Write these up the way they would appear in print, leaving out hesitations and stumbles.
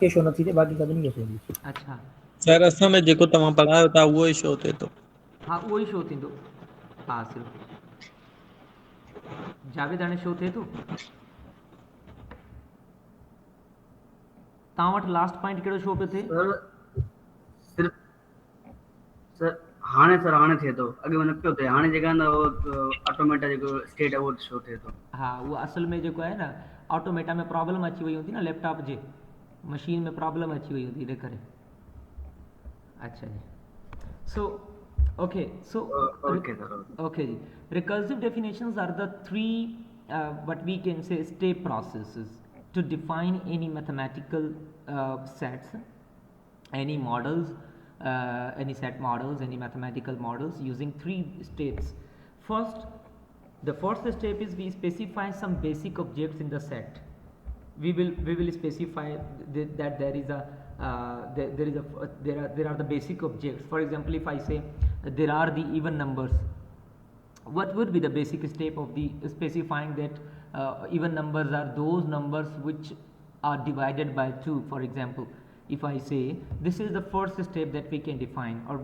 के शो नथी थे बाकी कभी नहीं कैसे थी। अच्छा सर असां में जेको तव्हां पढ़ायो था उहो ई शो थिए थो। हाँ उहो ई शो थींदो। हा सिर्फ़ु जावेद हाणे शो थिए थो। तव्हां वटि लास्ट पॉइंट कहिड़ो शो पियो थिए? सर सिर्फ सर हाणे सर हाणे थिए थो, अॻे में न पियो थिए। हाणे जेका न ऑटोमेटा जेको स्टेट आहे उहो शो थिए थो। हा उहो असल में जेको आहे न ऑटोमेटा में प्रॉब्लम अची वई हूंदी न लैपटॉप जे मशीन में प्रॉब्लम अची वई हूंदी इन करे। अच्छा जी so okay so okay sir okay. okay ji. Recursive definitions are the three what we can say step processes to define any mathematical sets, any models, any set models, any mathematical models using three steps. First, the first step is we specify some basic objects in the set. We will specify that there is a there are the basic objects. For example, if I say there are the even numbers, what would be the basic step of the specifying that even numbers are those numbers which are divided by 2. For example, if I say this is the first step that we can define, or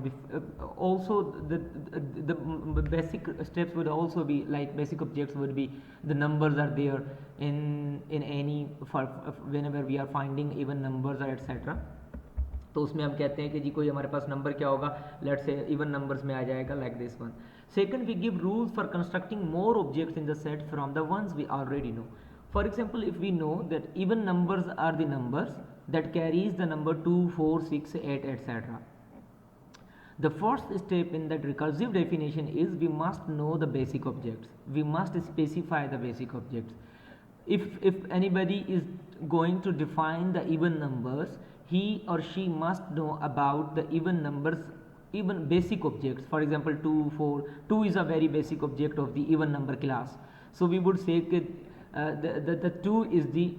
also the basic steps would also be like basic objects would be the numbers are there in any for whenever we are finding even numbers or etc. तो उसमें हम कहते हैं कि जी कोई हमारे पास number क्या होगा, लेट्स से इवन नंबर्स में आ जाएगा like this one. Second, we give rules for constructing more objects in the set from the ones we already know. For example, if we know that even numbers are the numbers that carries the number 2, 4, 6, 8 etc. The first step in that recursive definition is we must know the basic objects. We must specify the basic objects. If anybody is going to define the even numbers, he or she must know about the even numbers, even basic objects. For example, 2, 4, 2 is a very basic object of the even number class. So we would say that the 2 is the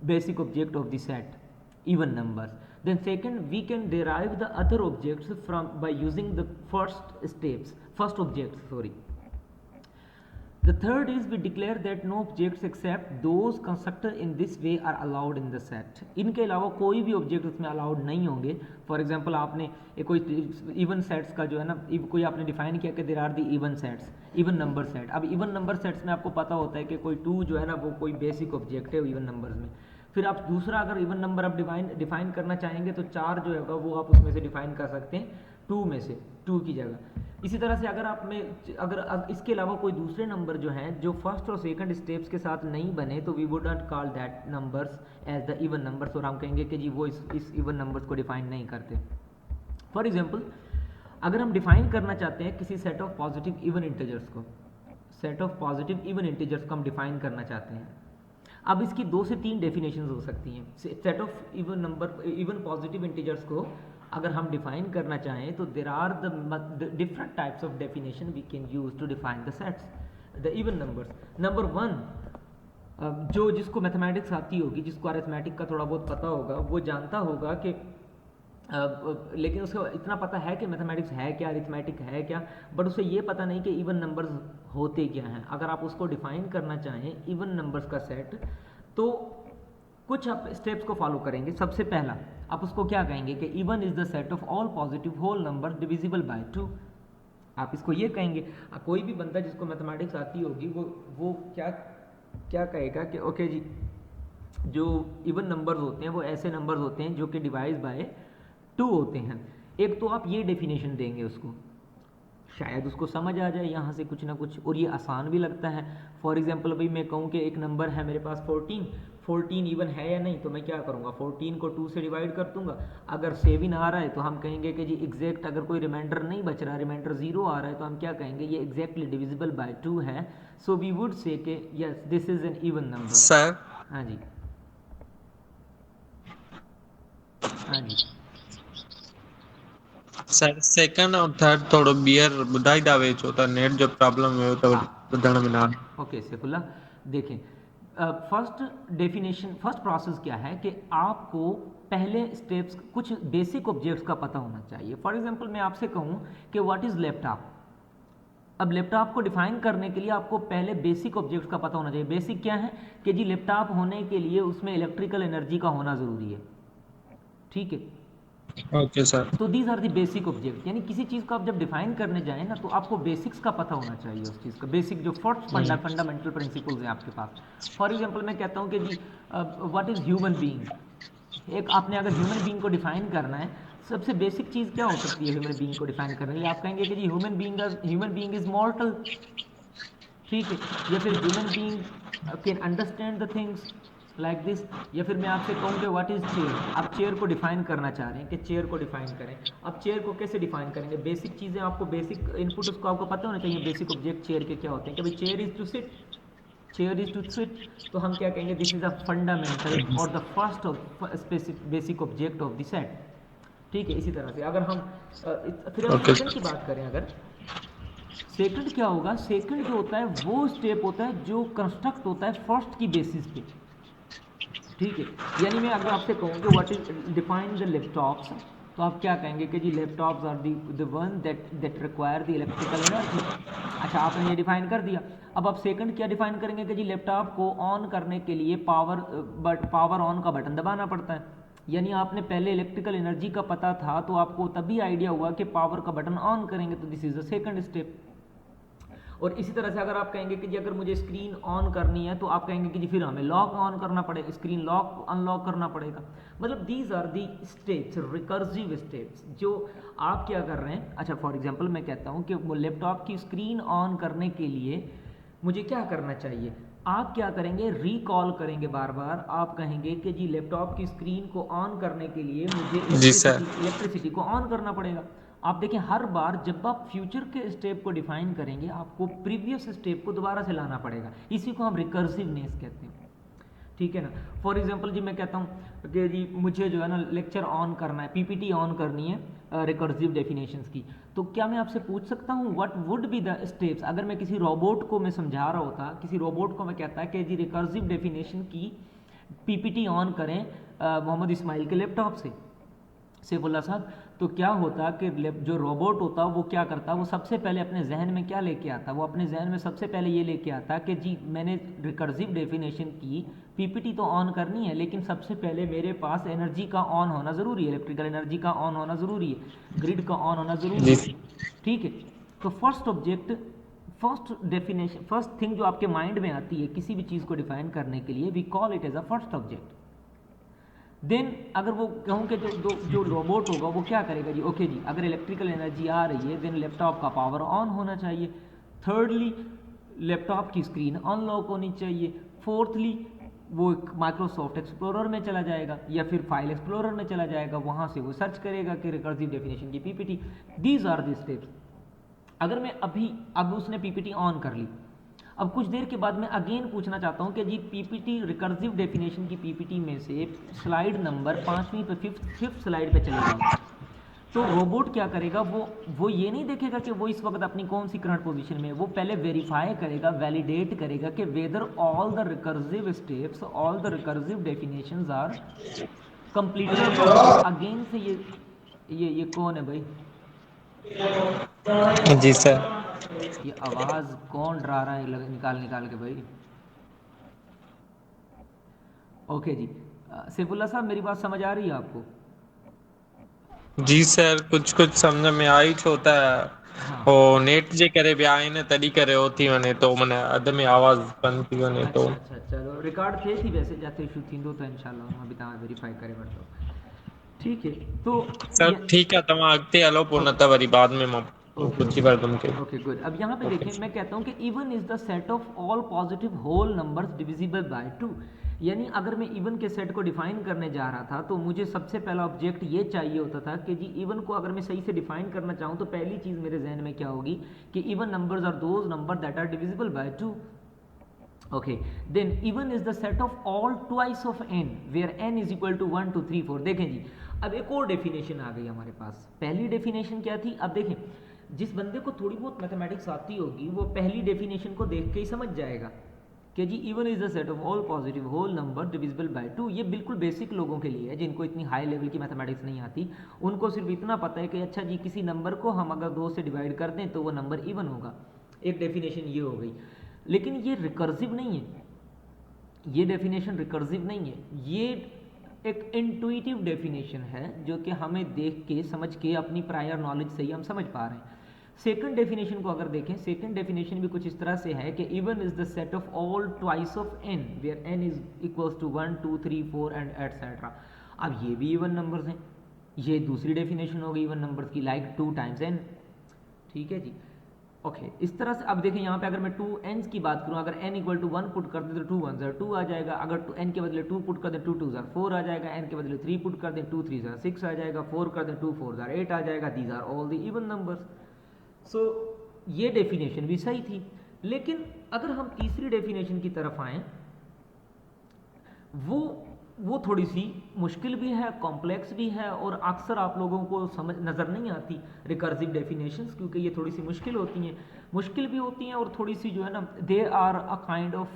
basic object of the set even numbers. Then second, we can derive the other objects from by using the first objects, sorry. The third is we declare that no objects except those constructed in this way are allowed in the set. इनके अलावा कोई भी object उसमें allowed नहीं होंगे. For example आपने कोई even sets का जो है ना कोई आपने डिफाइन किया कि there are the even sets, even number set. अब इवन नंबर सेट्स में आपको पता होता है कि कोई 2 जो है ना वो कोई बेसिक ऑब्जेक्ट है इवन नंबर्स में. फिर आप दूसरा अगर इवन नंबर आप डिफाइन करना चाहेंगे तो 4 जो होगा वो आप उसमें से डिफाइन कर सकते हैं 2 में से 2 की जगह. इसी तरह से अगर आप में अगर इसके अलावा कोई दूसरे नंबर जो हैं जो फर्स्ट और सेकंड स्टेप्स के साथ नहीं बने तो we would not call that numbers as the even numbers, और हम कहेंगे कि जी वो इस इवन नंबर्स को डिफाइन नहीं करते. फॉर एग्जांपल, अगर हम डिफाइन करना चाहते हैं किसी set of positive even integers को, set of positive even integers को हम डिफाइन करना चाहते हैं. अब इसकी 2 से 3 डेफिनेशंस हो सकती हैं. Set of even number even positive integers को अगर हम डिफाइन करना चाहें तो there are the different types of definition we can use to define the sets the even numbers. Number 1, जो जिसको मैथमेटिक्स आती होगी, जिसको अरिथमेटिक का थोड़ा बहुत पता होगा, वो जानता होगा कि लेकिन उसको इतना पता है कि मैथमेटिक्स है क्या, अरिथमेटिक है क्या, बट उसे ये पता नहीं कि इवन नंबर्स होते क्या हैं. अगर आप उसको डिफाइन करना चाहें इवन नंबर्स का सेट तो कुछ आप स्टेप्स को फॉलो करेंगे. सबसे पहला आप उसको क्या कहेंगे कि even is the set of all positive whole number divisible by 2. आप इसको ये कहेंगे. कोई भी बंदा जिसको मैथमेटिक्स आती होगी वो क्या क्या कहेगा कि ओके जी जो इवन नंबर्स होते हैं वो ऐसे नंबर्स होते हैं जो कि डिवाइड बाय 2 होते हैं. एक तो आप ये डेफिनेशन देंगे उसको, शायद उसको समझ आ जाए यहाँ से कुछ ना कुछ, और ये आसान भी लगता है. फॉर एग्जांपल भाई मैं कहूँ कि एक नंबर है मेरे पास 14 इवन है या नहीं, तो मैं क्या करूँगा 14 को 2 से डिवाइड कर दूंगा. अगर 7 आ रहा है तो हम कहेंगे कि जी एग्जैक्ट, अगर कोई रिमाइंडर नहीं बच रहा, रिमाइंडर 0 आ रहा है तो हम क्या कहेंगे ये एग्जैक्टली डिविजिबल बाय 2 है. सो वी वुड से कि yes this is an even number. Sir हाँ जी हाँ जी सर सेकंड और थर्ड थोड़ो ॿीहर ॿुधाईंदा वेझो त नेट जो प्रॉब्लम हुयो त ॿुधण में न आयो. ओके सैफुल्ला, देखें फर्स्ट प्रोसेस क्या है कि आपको पहले स्टेप्स कुछ बेसिक ऑब्जेक्ट्स का पता होना चाहिए. फॉर एग्जांपल मैं आपसे कहूँ कि व्हाट इज़ लैपटॉप. अब लैपटॉप को डिफाइन करने के लिए आपको पहले बेसिक ऑब्जेक्ट्स का पता होना चाहिए. बेसिक क्या है कि जी लैपटॉप होने के लिए उसमें इलेक्ट्रिकल एनर्जी का होना ज़रूरी है. ठीक है। Okay sir. तो these are the basic object, यानी किसी चीज़ को आप जब डिफाइन करने जाएं ना तो आपको बेसिक्स का पता होना चाहिए उस चीज़ का, बेसिक जो फर्स्ट फंडामेंटल प्रिंसिपल्स हैं आपके पास। फॉर एग्जांपल मैं कहता हूँ कि जी व्हाट इज़ ह्यूमन बीइंग, एक आपने अगर ह्यूमन बीइंग को डिफाइन करना है, सबसे बेसिक चीज़ क्या हो सकती है ह्यूमन बीइंग को डिफाइन करने के लिए? आप कहेंगे कि जी ह्यूमन बीइंग इज मॉर्टल, ठीक है। या फिर human being can understand the things like this. या फिर मैं आपसे कहूँ कि व्हाट इज़ चेयर, आप चेयर को डिफाइन करना चाह रहे हैं कि चेयर को डिफाइन करें। अब चेयर को कैसे डिफाइन करेंगे? बेसिक चीज़ें आपको, बेसिक इनपुट उसको आपको पता होना चाहिए, बेसिक ऑब्जेक्ट चेयर के क्या होते हैं। कि भाई chair is to sit, chair is to sit, तो हम क्या कहेंगे? दिस इज अ फंडामेंटल और the first of basic object of the set, ठीक है। इसी तरह से अगर हम फिर हम ओके सेकंड की बात करें, अगर सेकंड क्या होगा? सेकंड जो होता है वो स्टेप होता है जो कंस्ट्रक्ट होता है फर्स्ट की बेसिस पे, ठीक है। यानी मैं अगर आपसे कहूँ कि what is define the laptops, तो आप क्या कहेंगे कि जी laptops are the one that require the electrical energy. अच्छा, आपने ये डिफाइन कर दिया। अब आप सेकंड क्या डिफाइन करेंगे कि जी लैपटॉप को ऑन करने के लिए पावर ऑन का बटन दबाना पड़ता है। यानी आपने पहले इलेक्ट्रिकल एनर्जी का पता था तो आपको तभी आइडिया हुआ कि पावर का बटन ऑन करेंगे, तो this is the second step. और इसी तरह से अगर आप कहेंगे कि जी अगर मुझे स्क्रीन ऑन करनी है तो आप कहेंगे कि जी फिर हमें लॉक ऑन करना पड़ेगा, स्क्रीन लॉक अनलॉक करना पड़ेगा। मतलब these are the steps, recursive steps जो आप क्या कर रहे हैं। अच्छा, फॉर एग्जांपल मैं कहता हूँ कि लैपटॉप की स्क्रीन ऑन करने के लिए मुझे क्या करना चाहिए? आप क्या करेंगे? रिकॉल करेंगे बार बार। आप कहेंगे कि जी लैपटॉप की स्क्रीन को ऑन करने के लिए मुझे जी सर। इलेक्ट्रिसिटी को ऑन करना पड़ेगा। आप देखें, हर बार जब आप फ्यूचर के स्टेप को डिफाइन करेंगे आपको प्रीवियस स्टेप को दोबारा से लाना पड़ेगा। इसी को हम रिकर्सिवनेस कहते हैं, ठीक है ना। फॉर एग्जांपल जी मैं कहता हूँ कि जी मुझे जो है ना लेक्चर ऑन करना है, पीपीटी ऑन करनी है रिकर्सिव डेफिनेशंस की, तो क्या मैं आपसे पूछ सकता हूँ what would be the steps? अगर मैं किसी रोबोट को मैं समझा रहा होता, किसी रोबोट को मैं कहता है कि जी रिकर्सिव डेफिनेशन की पीपीटी ऑन करें मोहम्मद इस्माइल के लैपटॉप से, सैफुल्लाह साहब, तो क्या होता कि जो रोबोट होता वो क्या करता? वो सबसे पहले अपने जहन में क्या लेके आता? वो अपने जहन में सबसे पहले ये लेके आता कि जी मैंने रिकर्सिव डेफिनेशन की पीपीटी तो ऑन करनी है, लेकिन सबसे पहले मेरे पास एनर्जी का ऑन होना ज़रूरी है, इलेक्ट्रिकल एनर्जी का ऑन होना ज़रूरी है, ग्रिड का ऑन होना ज़रूरी है, ठीक है। तो first object, first definition, first thing जो आपके माइंड में आती है किसी भी चीज़ को डिफाइन करने के लिए, we call it as a first object. Then अगर वो कहूँ कि जो रोबोट होगा वो क्या करेगा जी? ओके जी, अगर इलेक्ट्रिकल एनर्जी आ रही है देन लैपटॉप का पावर ऑन होना चाहिए। थर्डली, लैपटॉप की स्क्रीन अनलॉक होनी चाहिए। फोर्थली, वो माइक्रोसॉफ्ट एक्सप्लोरर में चला जाएगा या फिर फाइल एक्सप्लोरर में चला जाएगा, वहाँ से वो सर्च करेगा कि रिकर्सिव डेफिनेशन की PPT. These are the steps. अगर मैं अब उसने पीपीटी ऑन कर ली, अब कुछ देर के बाद मैं अगेन पूछना चाहता हूँ कि जी पीपीटी रिकर्सिव डेफिनेशन की पीपीटी में से स्लाइड नंबर 5वीं पे फिफ्थ स्लाइड पे चले जाओ, तो रोबोट क्या करेगा? वो ये नहीं देखेगा कि वो इस वक्त अपनी कौन सी करंट पोजीशन में है, वो पहले वेरीफाई करेगा, वैलिडेट करेगा कि whether all the recursive steps, all the recursive definitions are completed. Again से ये कौन है भाई? जी सर। ये आवाज़ कौन डरा रहा है निकाल निकाल के भाई? ओके जी, सैफुल्लाह साहब मेरी बात समझ आ रही है आपको? जी सर, कुछ कुछ समझ में आई छो त हाँ, हो नेट जे करे बि आहे न तॾहिं करे हो थी वञे तो माने अध में आवाज़ बंदि थी वञे तो। अच्छा, चलो रिकॉर्ड थिए थी वैसे, जिते इशू थींदो त इंशाल्लाह हुन में बि तव्हां वेरीफाई करे वठिजो, ठीक है। तो सर ये ठीक है, तव्हां अॻिते हलो, पोइ न ओके त वरी बाद में मां ओके पुछी ओके वठंदुमि कि ओके गुड। अब यहाँ पे ओके। देखें, मैं कहता हूँ कि even is the set of all positive whole numbers divisible by 2। यानी अगर मैं इवन के सेट को डिफाइन करने जा रहा था तो मुझे सबसे पहला ऑब्जेक्ट ये चाहिए होता था कि जी इवन को अगर मैं सही से डिफाइन करना चाहूँ तो पहली चीज़ मेरे जहन में क्या होगी कि even numbers are those number that are divisible by 2। okay, then even is the set of all twice of n where n is equal to 1 2 3 4। देखें जी, अब एक और डेफिनेशन आ गई हमारे पास। पहली डेफिनेशन क्या थी? अब देखें, जिस बंदे को थोड़ी बहुत मैथमेटिक्स आती होगी वो पहली डेफिनेशन को देख के ही समझ जाएगा कि जी even is the set of all positive whole number divisible by 2। ये बिल्कुल बेसिक लोगों के लिए है, जिनको इतनी हाई लेवल की मैथमेटिक्स नहीं आती। उनको सिर्फ इतना पता है कि अच्छा जी किसी नंबर को हम अगर 2 से डिवाइड कर दें तो वो नंबर इवन होगा। एक डेफिनेशन ये हो गई, लेकिन ये रिकर्सिव नहीं है, ये डेफिनेशन रिकर्सिव नहीं है। ये एक इंट्यूटिव डेफिनेशन है जो कि हमें देख के समझ के अपनी प्रायर नॉलेज से ही हम समझ पा रहे हैं। सेकंड डेफिनेशन को अगर देखें, सेकंड डेफिनेशन भी कुछ इस तरह से है कि even is the set of all twice of n where n is equals to 1 2 3 4 and etcetera. अब ये भी इवन नंबर्स हैं, ये दूसरी डेफिनेशन हो गई इवन नंबर्स की, लाइक 2 टाइम्स n। ठीक है जी, ओके इस तरह से। अब देखें यहाँ पे अगर मैं 2n's की बात करूँ, अगर n इक्वल टू 1 पुट कर दे तो 2 1 2 आ जाएगा, अगर n के बदले 2 पुट कर दें 2 2 4 आ जाएगा, n के बदले 3 पुट कर दें 2 3 6 आ जाएगा, 4 कर दें 2 4 8 आ जाएगा। These are all the even numbers. So ये डेफिनेशन भी सही थी, लेकिन अगर हम तीसरी डेफिनेशन की तरफ आएँ, वो थोड़ी सी मुश्किल भी है, कॉम्प्लेक्स भी है, और अक्सर आप लोगों को समझ नज़र नहीं आती रिकर्सिव डेफिनेशंस, क्योंकि ये थोड़ी सी मुश्किल होती हैं, मुश्किल भी होती हैं, और थोड़ी सी जो है ना, they are a kind of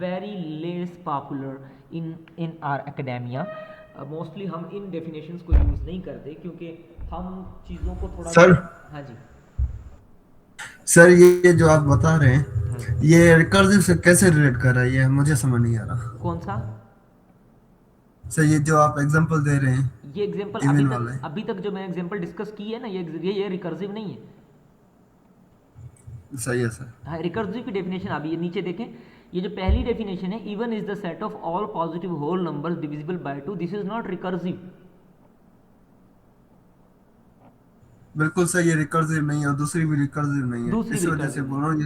very less popular in our academia. Mostly हम इन डेफिनेशंस को यूज़ नहीं करते, क्योंकि हम चीज़ों को थोड़ा सर हाँ जी सर ये जो आप बता रहे हैं ये रिकर्सिव से कैसे रिलेट कर रहा है, ये मुझे समझ नहीं आ रहा। कौन सा सर ये जो आप एग्जांपल दे रहे हैं, ये एग्जांपल इवन वाला है। अभी तक जो मैं एग्जांपल डिस्कस की है ना, ये रिकर्सिव नहीं है। सही है सर। हाँ, रिकर्सिव की डेफिनेशन अभी ये नीचे देखें, ये जो पहली डेफिनेशन है, even is the set of all positive whole numbers divisible by 2, this is not recursive. बिल्कुल सर, ये रिकर्सिव नहीं है और दूसरी भी रिकर्सिव नहीं है, दूसरी इस भी वजह से recursive बोल रहा हूँ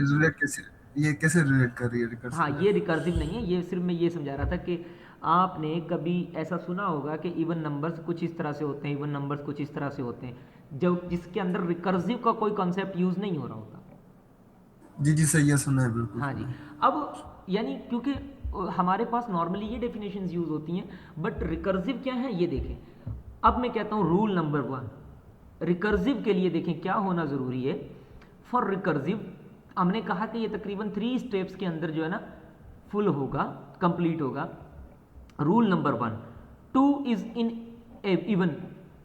ये कैसे रिलेट कर रही है रिकर्सिव। हाँ, ये रिकर्सिव नहीं है, ये सिर्फ मैं ये समझा रहा था कि आपने कभी ऐसा सुना होगा कि इवन नंबर्स कुछ इस तरह से होते हैं, इवन नंबर्स कुछ इस तरह से होते हैं, जो जिसके अंदर रिकर्सिव का कोई कॉन्सेप्ट यूज नहीं हो रहा होता। जी जी सही है, सुना है बिल्कुल। हाँ जी, अब यानी क्योंकि हमारे पास नॉर्मली ये डेफिनेशंस यूज होती हैं, बट रिकर्सिव क्या है ये देखें। अब मैं कहता हूँ रूल नंबर 1 रिकर्सिव के लिए देखें क्या होना ज़रूरी है। फॉर रिकर्सिव हमने कहा कि ये तकरीबन 3 स्टेप्स के अंदर जो है ना फुल होगा, कंप्लीट होगा। Rule number 1, 2 is in even,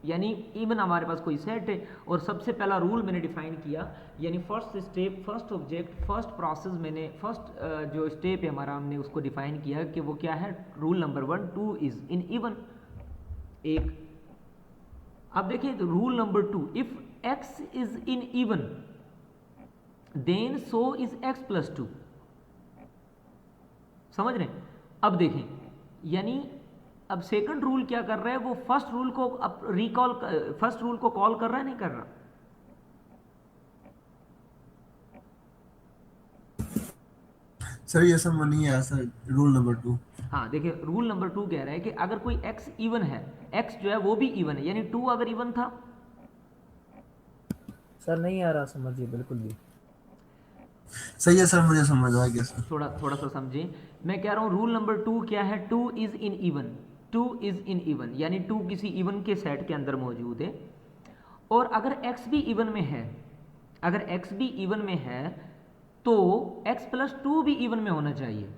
यानी इवन हमारे पास कोई सेट है, और सबसे पहला रूल मैंने डिफाइन किया, यानी first step, first object, first process, मैंने फर्स्ट जो स्टेप है हमारा हमने उसको डिफाइन किया कि वो क्या है। Rule number 1, 2 is in even. एक अब देखिए rule number 2, if x is in even then so is x plus 2। समझ रहे हैं? अब देखें, यानी अब सेकंड रूल क्या कर रहा है, वो फर्स्ट रूल को अब रिकॉल, फर्स्ट रूल को कॉल कर रहा है, नहीं कर रहा। सर ये समझ नहीं आया सर, रूल नंबर 2। हाँ देखिए, रूल नंबर 2 कह रहा है कि अगर कोई x इवन है, x जो है वो भी इवन है, यानी 2 अगर इवन था। सर नहीं आ रहा समझिए बिल्कुल भी। सही है सर, मुझे समझ आ गया सर। थोड़ा सा समझें, मैं कह रहा हूँ रूल नंबर 2 क्या है, 2 is in even, 2 is in even, यानी 2 किसी इवन के सेट के अंदर मौजूद है। और अगर x भी इवन में है, अगर x भी इवन में है तो x प्लस 2 भी इवन में होना चाहिए।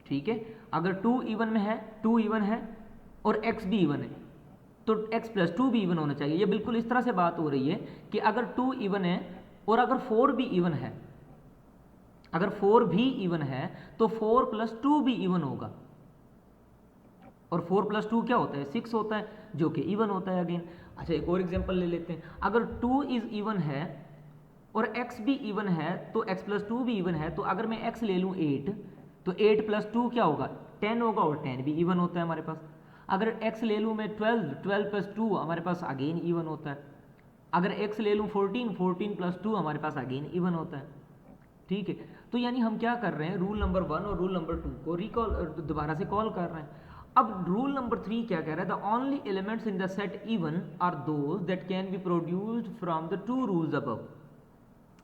ठीक है, अगर 2 इवन में है, 2 इवन है और x भी इवन है, तो x प्लस 2 भी इवन होना चाहिए। ये बिल्कुल इस तरह से बात हो रही है कि अगर 2 इवन है और अगर 4 भी इवन है, अगर 4 भी इवन है तो 4 प्लस 2 भी इवन होगा, और 4 प्लस 2 क्या होता है, 6 होता है, जो कि इवन होता है अगेन। अच्छा, एक और एग्जांपल ले लेते हैं, अगर 2 इज इवन है और x भी इवन है तो x प्लस 2 भी इवन है, तो अगर मैं x ले लूँ 8, तो 8 प्लस 2 क्या होगा, 10 होगा, और 10 भी इवन होता है हमारे पास। अगर x ले लूँ मैं 12, 12 प्लस 2 हमारे पास अगेन इवन होता है। अगर x ले लूँ 14, 14 प्लस 2 हमारे पास अगेन इवन होता है। ठीक है, तो यानी हम क्या कर रहे हैं, रूल नंबर 1 और रूल नंबर 2 को रिकॉल, दोबारा से कॉल कर रहे हैं। अब रूल नंबर 3 क्या कह रहा है, the only elements in the set even are those that can be produced from the 2 rules above.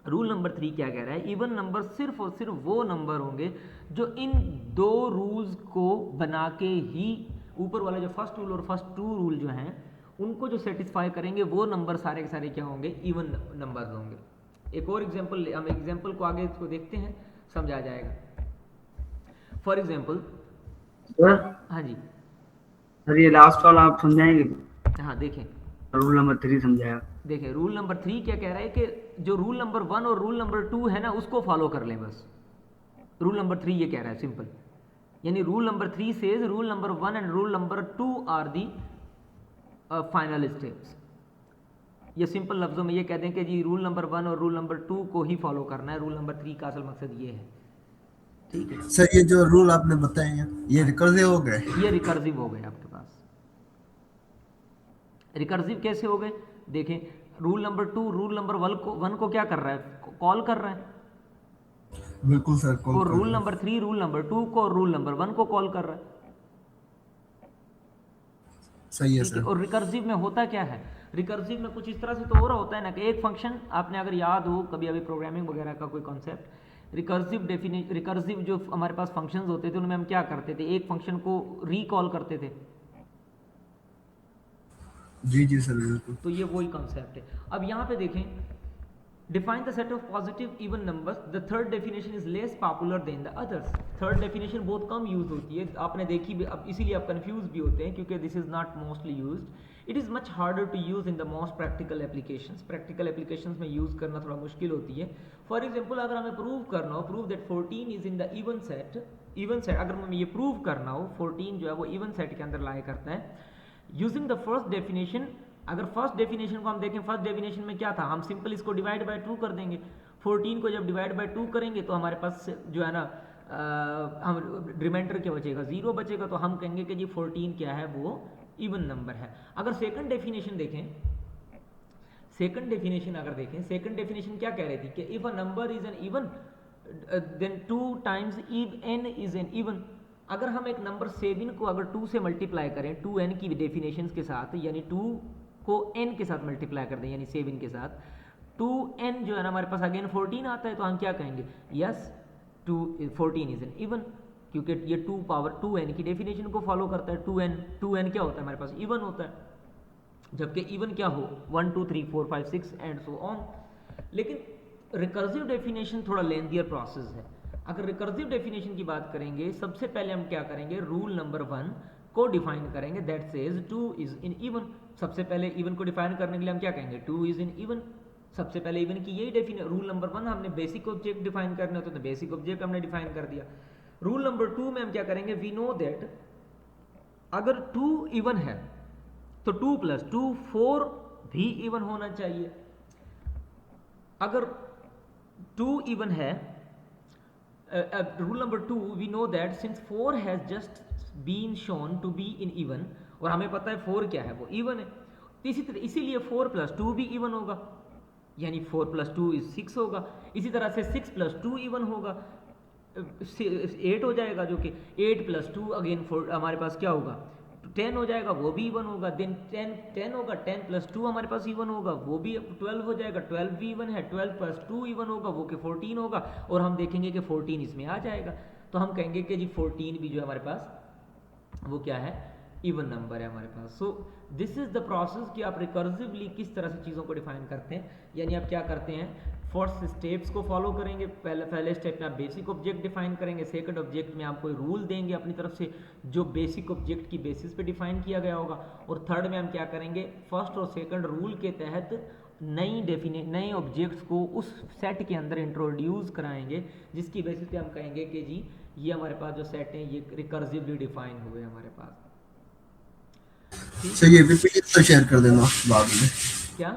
Rule number 3 क्या कह रहा है, इवन नंबर सिर्फ और सिर्फ वो नंबर होंगे जो इन 2 रूल्स को बना के ही, ऊपर वाला जो फर्स्ट रूल और फर्स्ट 2 रूल जो हैं उनको जो सेटिस्फाई करेंगे, वो नंबर सारे के सारे क्या होंगे, इवन नंबर्स होंगे। एक और एग्जांपल, हम एग्जांपल को आगे इसको देखते हैं, समझ आ जाएगा। फॉर एग्जांपल सर, हाँ जी, सर ये लास्ट वाला आप समझाएंगे? हाँ देखें, रूल नंबर 3 समझाया। देखें रूल नंबर 3 क्या कह रहा है कि जो रूल नंबर 1 और रूल नंबर 2 है ना, उसको फॉलो कर लें बस। रूल नंबर 3 ये कह रहा है सिंपल, यानी rule number 3 says rule number 1 and rule number 2 are the final steps. ये सिंपल लफ्जों में ये कह दें कि जी रूल नंबर 1 और रूल नंबर 2 को ही फॉलो करना है, रूल नंबर 3 का असल मकसद ये है। ठीक है सर ये जो रूल आपने बताए हैं ये रिकर्सिव हो गए? ये रिकर्सिव हो गए आपके पास। रिकर्सिव कैसे हो गए? देखें, रूल नंबर 2 रूल नंबर 1 को क्या कर रहा है? कॉल कर रहा है। बिल्कुल सर, कॉल और कर रूल रहे हैं। नंबर 3 रूल नंबर 2 को और रूल नंबर 1 को कॉल कर रहा है। सही है ठीक है। सर। और रिकर्सिव में होता क्या है? रिकर्सिव में कुछ इस तरह से तो हो रहा होता है ना कि एक फंक्शन, आपने अगर याद हो कभी अभी प्रोग्रामिंग वगैरह का कोई कॉन्सेप्ट, रिकर्सिव जो हमारे पास फंक्शंस होते थे उनमें हम क्या करते थे? एक फंक्शन को रिकॉल करते थे। जी जी सर, बिल्कुल। तो ये वही कॉन्सेप्ट है। अब यहाँ पे देखें, define the set of positive even numbers, the third definition is less popular than the others. Third definition बहुत कम यूज होती है, आपने देखी भी, अब इसीलिए आप कंफ्यूज भी होते हैं क्योंकि this is not mostly used. It is much harder to use in the most practical applications. Practical applications में यूज करना थोड़ा मुश्किल होती है। फॉर एग्जांपल, अगर हमें प्रूव करना हो, prove that 14 is in the even set, अगर हमें ये प्रूव करना हो 14 जो है वो इवन सेट के अंदर लाया करता है, यूजिंग द फर्स्ट डेफिनेशन। अगर फर्स्ट डेफिनेशन को हम देखें, फर्स्ट डेफिनेशन में क्या था? हम सिंपल इसको डिवाइड बाय 2 कर देंगे। 14 को जब डिवाइड बाय 2 करेंगे तो हमारे पास जो है ना हम रिमाइंडर क्या बचेगा? 0 बचेगा। तो हम कहेंगे कि जी 14 क्या है? वो इवन नंबर है। अगर सेकंड डेफिनेशन देखें, सेकंड डेफिनेशन अगर देखें, सेकंड डेफिनेशन क्या कह रही थी कि if a number is an even then 2 times n is an even. अगर हम एक नंबर 7 को अगर 2 से मल्टीप्लाई करें 2n की डेफिनेशंस के साथ, यानी 2 को n के साथ मल्टीप्लाई कर दें यानी 7 के साथ, 2n जो है ना हमारे पास अगेन 14 आता है। तो हम क्या कहेंगे? यस 14 इज एन इवन, क्योंकि ये 2 पावर 2n की डेफिनेशन को फॉलो करता है। 2n क्या होता है? हमारे पास इवन होता है। जबकि इवन क्या हो? 1 2 3 4 5 6 एंड सो ऑन। लेकिन रिकर्सिव डेफिनेशन थोड़ा लेंथियर प्रोसेस है। अगर रिकर्सिव डेफिनेशन की बात करेंगे, सबसे पहले हम क्या करेंगे? रूल नंबर 1 को डिफाइन करेंगे, that says 2 is in even. सबसे पहले इवन को डिफाइन करने के लिए हम क्या कहेंगे? 2 इज इन इवन। सबसे पहले इवन की यही डेफिनेशन। रूल नंबर 1 हमने बेसिक ऑब्जेक्ट डिफाइन करने होते तो बेसिक ऑब्जेक्ट हमने डिफाइन कर दिया। रूल नंबर 2 में हम क्या करेंगे? वी नो दैट अगर 2 इवन है तो 2 + 2 4 भी इवन होना चाहिए। अगर 2 इवन है, rule number 2 we know that since 4 has just been shown to be in even, और हमें पता है 4 क्या है? वो इवन है। इसी तरह इसीलिए 4 + 2 भी इवन होगा, यानी 4 + 2 इज 6 होगा। इसी तरह से 6 + 2 इवन होगा, 8 हो जाएगा, जो कि 8 + 2 अगेन हमारे पास क्या होगा? 10 हो जाएगा, वो भी इवन होगा। देन 10 होगा, 10 + 2 हमारे पास इवन होगा, वो भी 12 हो जाएगा, 12 भी इवन है, 12 + 2 इवन होगा, वो कि 14 होगा। और हम देखेंगे कि 14 इसमें आ जाएगा। तो हम कहेंगे कि जी 14 भी जो है हमारे पास वो क्या है? इवन नंबर है हमारे पास। So this is the process कि आप रिकर्सिवली किस तरह से चीज़ों को डिफाइन करते हैं। यानी आप क्या करते हैं? फर्स्ट स्टेप्स को फॉलो करेंगे। पहले स्टेप में आप बेसिक ऑब्जेक्ट डिफाइन करेंगे, सेकंड ऑब्जेक्ट में आप कोई रूल देंगे अपनी तरफ से जो बेसिक ऑब्जेक्ट की बेसिस पे डिफाइन किया गया होगा, और थर्ड में हम क्या करेंगे? फर्स्ट और सेकंड रूल के तहत नए ऑब्जेक्ट्स को उस सेट के अंदर इंट्रोड्यूस कराएंगे, जिसकी बेसिस पे हम कहेंगे कि जी ये हमारे पास जो सेट है ये रिकर्सिवली डिफाइन हुए हमारे पास। सर ये पीपीटी तो शेयर कर देना बाद में। क्या?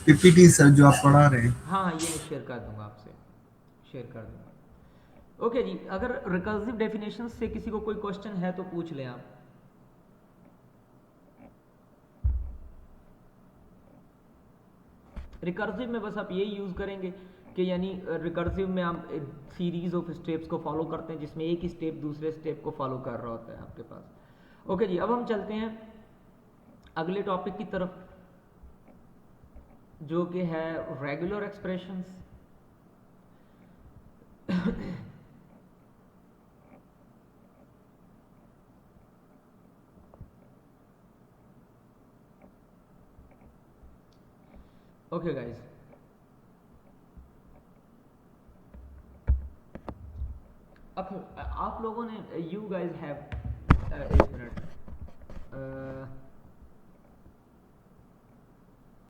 पीपीटी सर जो आप पढ़ा रहे हैं। हाँ, ये मैं शेयर कर दूंगा आपसे, शेयर कर दूंगा। ओके जी, अगर रिकर्सिव डेफिनेशन से किसी को कोई क्वेश्चन है तो पूछ लें आप। रिकर्सिव में बस आप यही यूज करेंगे कि यानी रिकर्सिव में हम सीरीज ऑफ स्टेप्स को फॉलो करते हैं, जिसमें एक ही स्टेप दूसरे स्टेप को फॉलो कर रहा होता है आपके पास। ओके जी, अब हम चलते हैं अगले टॉपिक की तरफ, जो कि है रेगुलर एक्सप्रेशंस। ओके गाइस, अब आप लोगों ने, यू गाइस हैव, एक मिनट,